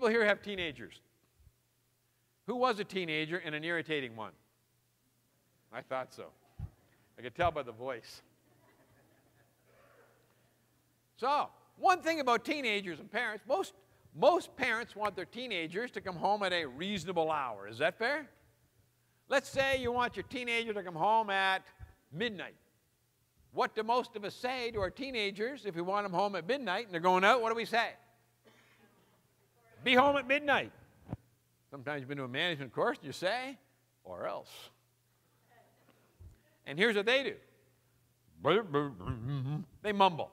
people here have teenagers? Who was a teenager and an irritating one? I thought so. I could tell by the voice. So, one thing about teenagers and parents, most parents want their teenagers to come home at a reasonable hour. Is that fair? Let's say you want your teenager to come home at midnight. What do most of us say to our teenagers if we want them home at midnight and they're going out? What do we say? Be home at midnight. Sometimes you've been to a management course and you say, or else. And here's what they do. They mumble.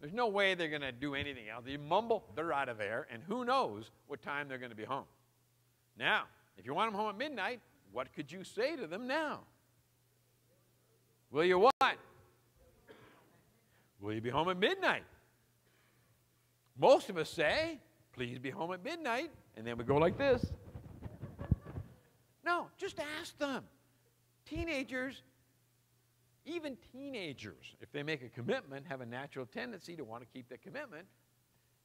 There's no way they're going to do anything else. They mumble, they're out of there, and who knows what time they're going to be home. Now, if you want them home at midnight, what could you say to them now? Will you what? Will you be home at midnight? Most of us say, please be home at midnight, and then we go like this. No, just ask them. Teenagers, even teenagers, if they make a commitment, have a natural tendency to want to keep that commitment,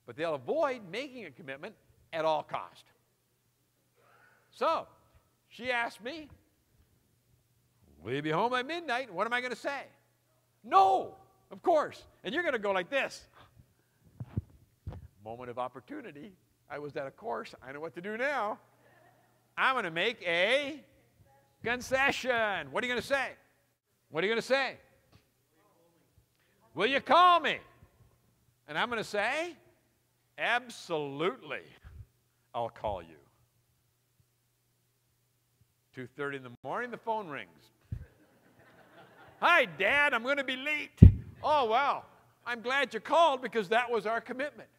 but they'll avoid making a commitment at all cost. So, she asked me, will you be home by midnight? What am I going to say? No, of course. And you're going to go like this. Moment of opportunity. I was at a course. I know what to do now. I'm going to make a concession. What are you going to say? What are you going to say? Will you call me? And I'm going to say, absolutely, I'll call you. 2:30 in the morning, the phone rings. Hi, Dad, I'm going to be late. Oh, well, I'm glad you called because that was our commitment.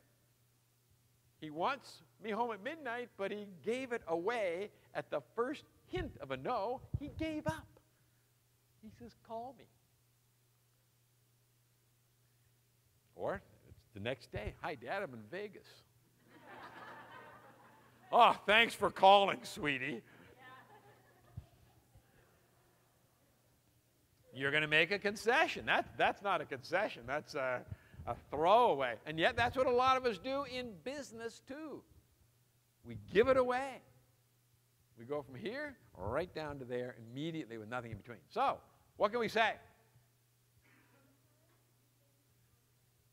He wants me home at midnight, but he gave it away at the first hint of a no. He gave up. He says, call me. Or it's the next day. Hi, Dad, I'm in Vegas. Oh, thanks for calling, sweetie. You're going to make a concession. That's not a concession. That's a throwaway. And yet that's what a lot of us do in business too. We give it away. We go from here right down to there immediately with nothing in between. So, what can we say?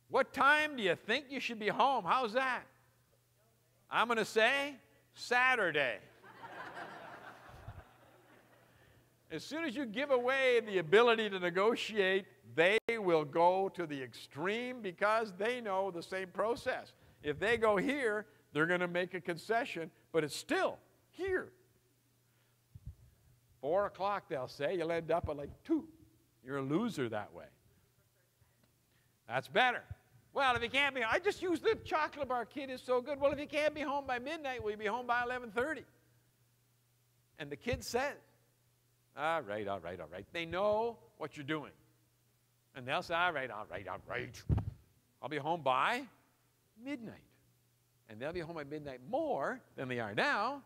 What time do you think you should be home? How's that? I'm going to say Saturday. As soon as you give away the ability to negotiate, they will go to the extreme because they know the same process. If they go here, they're going to make a concession, but it's still here. 4 o'clock, they'll say. You'll end up at like 2. You're a loser that way. That's better. Well, if you can't be, I just use the chocolate bar. Kid is so good. Well, if you can't be home by midnight, will you be home by 11:30? And the kid says, all right, all right, all right. They know what you're doing. And they'll say, all right, all right, all right. I'll be home by midnight. And they'll be home by midnight more than they are now